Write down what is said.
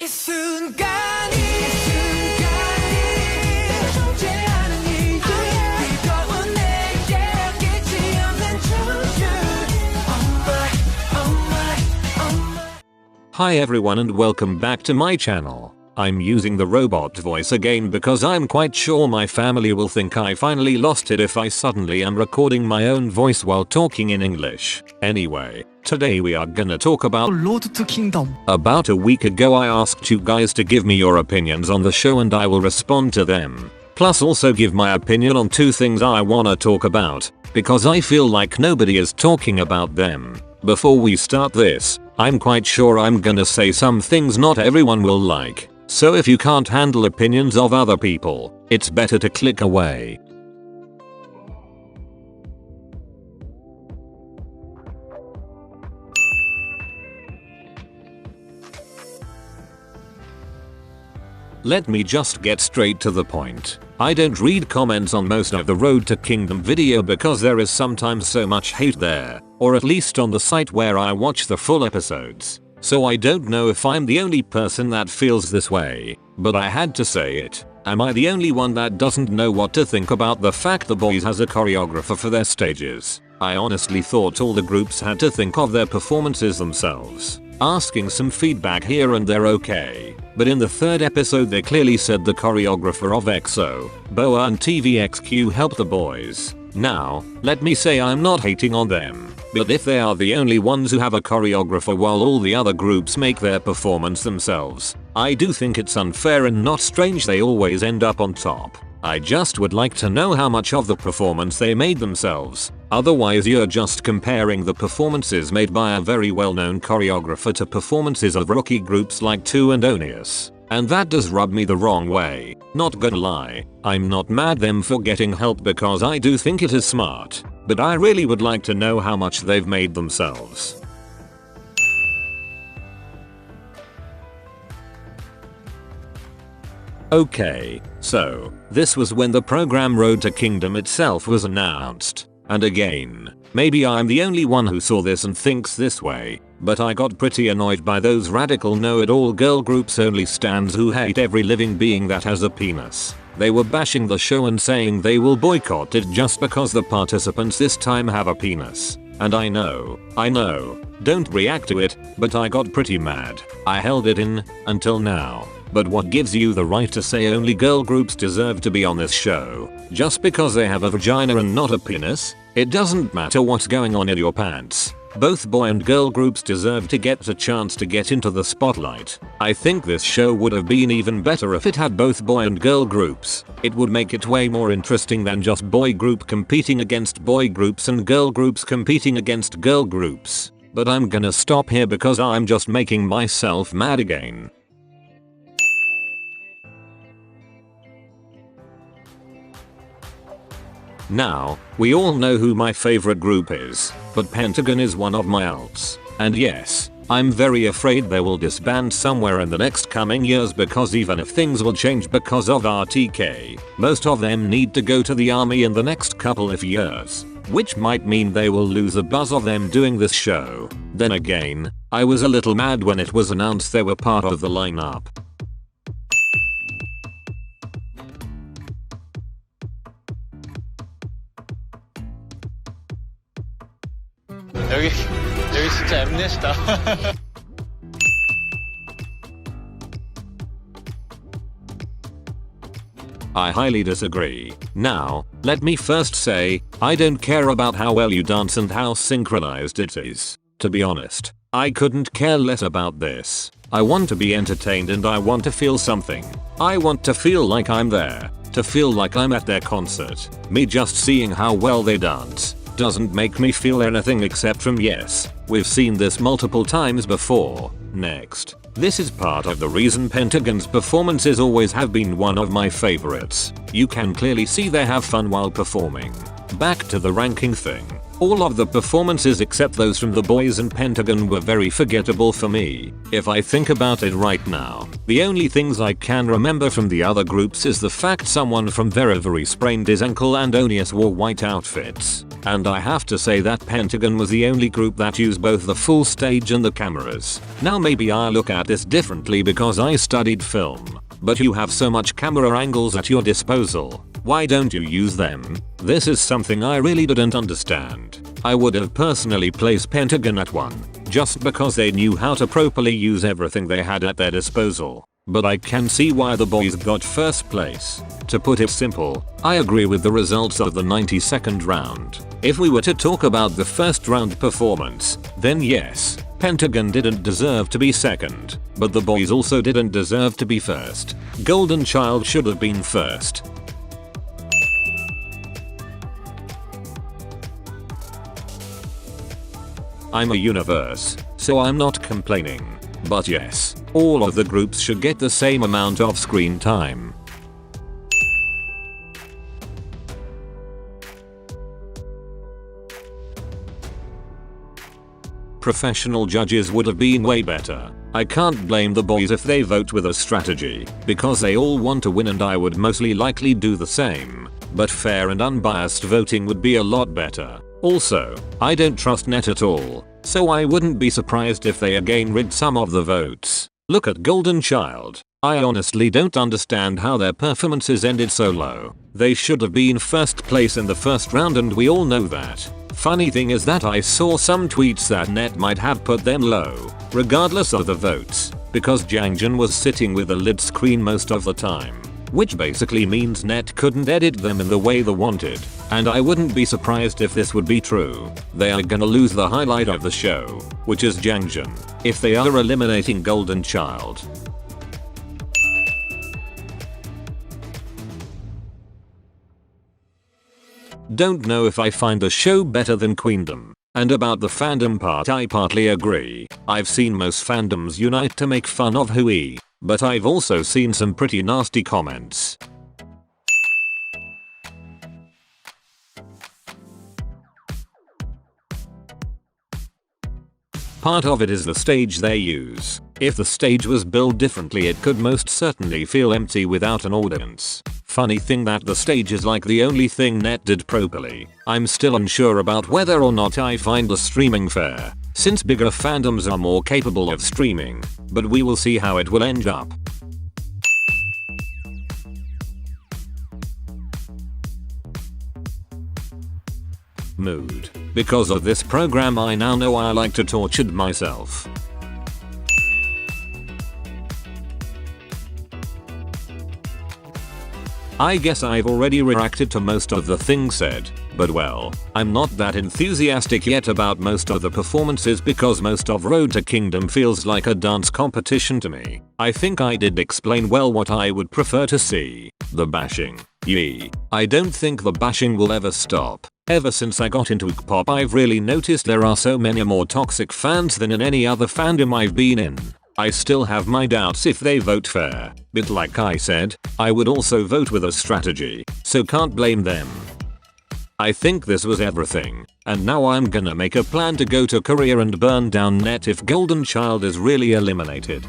이 순간이 존재하는 이유 뜨거운 내게 끝이 없는 주주 Oh my Hi everyone and welcome back to my channel. I'm using the robot voice again because I'm quite sure my family will think I finally lost it if I suddenly am recording my own voice while talking in English. Anyway, today we are gonna talk about Road to Kingdom. About a week ago I asked you guys to give me your opinions on the show and I will respond to them. Plus also give my opinion on two things I wanna talk about, because I feel like nobody is talking about them. Before we start this, I'm quite sure I'm gonna say some things not everyone will like. So if you can't handle opinions of other people, it's better to click away. Let me just get straight to the point. I don't read comments on most of the Road to Kingdom video because there is sometimes so much hate there, or at least on the site where I watch the full episodes. So I don't know if I'm the only person that feels this way, but I had to say it. Am I the only one that doesn't know what to think about the fact The Boys has a choreographer for their stages? I honestly thought all the groups had to think of their performances themselves. Asking some feedback here and there okay, but in the third episode they clearly said the choreographer of EXO, BoA and TVXQ helped The Boys. Now, let me say I'm not hating on them, but if they are the only ones who have a choreographer while all the other groups make their performance themselves, I do think it's unfair and not strange they always end up on top. I just would like to know how much of the performance they made themselves, otherwise you're just comparing the performances made by a very well-known choreographer to performances of rookie groups like 2 and Onius. And that does rub me the wrong way. Not gonna lie, I'm not mad them for getting help because I do think it is smart, but I really would like to know how much they've made themselves. Okay, so this was when the program Road to Kingdom itself was announced. And again, maybe I'm the only one who saw this and thinks this way, but I got pretty annoyed by those radical know-it-all girl groups only stans who hate every living being that has a penis. They were bashing the show and saying they will boycott it just because the participants this time have a penis. And I know, don't react to it, but I got pretty mad. I held it in, until now. But what gives you the right to say only girl groups deserve to be on this show? Just because they have a vagina and not a penis? It doesn't matter what's going on in your pants. Both boy and girl groups deserve to get a chance to get into the spotlight. I think this show would have been even better if it had both boy and girl groups. It would make it way more interesting than just boy group competing against boy groups and girl groups competing against girl groups. But I'm gonna stop here because I'm just making myself mad again. Now, we all know who my favorite group is, but Pentagon is one of my alts. And yes, I'm very afraid they will disband somewhere in the next coming years because even if things will change because of RTK, most of them need to go to the army in the next couple of years, which might mean they will lose the buzz of them doing this show. Then again, I was a little mad when it was announced they were part of the lineup. 여기 진짜 엠넷이다. I highly disagree. Now, let me first say, I don't care about how well you dance and how synchronized it is. To be honest, I couldn't care less about this. I want to be entertained and I want to feel something. I want to feel like I'm there, to feel like I'm at their concert. Me just seeing how well they dance doesn't make me feel anything except from yes, we've seen this multiple times before. Next, this is part of the reason Pentagon's performances always have been one of my favorites. You can clearly see they have fun while performing. Back to the ranking thing. All of the performances except those from the boys and Pentagon were very forgettable for me. If I think about it right now, the only things I can remember from the other groups is the fact someone from Very sprained his ankle and Onius wore white outfits. And I have to say that Pentagon was the only group that used both the full stage and the cameras. Now maybe I look at this differently because I studied film. But you have so much camera angles at your disposal. Why don't you use them? This is something I really didn't understand. I would have personally placed Pentagon at 1, just because they knew how to properly use everything they had at their disposal. But I can see why the boys got first place. To put it simple, I agree with the results of the 92nd round. If we were to talk about the first round performance, then yes, Pentagon didn't deserve to be second, but the boys also didn't deserve to be first. Golden Child should have been first. I'm a universe, so I'm not complaining. But yes, all of the groups should get the same amount of screen time. Professional judges would have been way better. I can't blame the boys if they vote with a strategy, because they all want to win and I would mostly likely do the same. But fair and unbiased voting would be a lot better. Also, I don't trust Mnet at all, so I wouldn't be surprised if they again rigged some of the votes. Look at Golden Child. I honestly don't understand how their performances ended so low. They should have been first place in the first round and we all know that. Funny thing is that I saw some tweets that Mnet might have put them low, regardless of the votes, because Jangjun was sitting with a lit screen most of the time. Which basically means Mnet couldn't edit them in the way they wanted. And I wouldn't be surprised if this would be true. They are gonna lose the highlight of the show, which is Jangjun, if they are eliminating Golden Child. Don't know if I find the show better than Queendom. And about the fandom part I partly agree. I've seen most fandoms unite to make fun of Hui, but I've also seen some pretty nasty comments. Part of it is the stage they use. If the stage was built differently it could most certainly feel empty without an audience. Funny thing that the stage is like the only thing Mnet did properly. I'm still unsure about whether or not I find the streaming fair, since bigger fandoms are more capable of streaming, but we will see how it will end up. Mood. Because of this program I now know I like to torture myself. I guess I've already reacted to most of the things said, but well, I'm not that enthusiastic yet about most of the performances because most of Road to Kingdom feels like a dance competition to me. I think I did explain well what I would prefer to see. The bashing. Yee. I don't think the bashing will ever stop. Ever since I got into K-pop I've really noticed there are so many more toxic fans than in any other fandom I've been in. I still have my doubts if they vote fair, but like I said, I would also vote with a strategy, so can't blame them. I think this was everything, and now I'm gonna make a plan to go to Korea and burn down Mnet if Golden Child is really eliminated.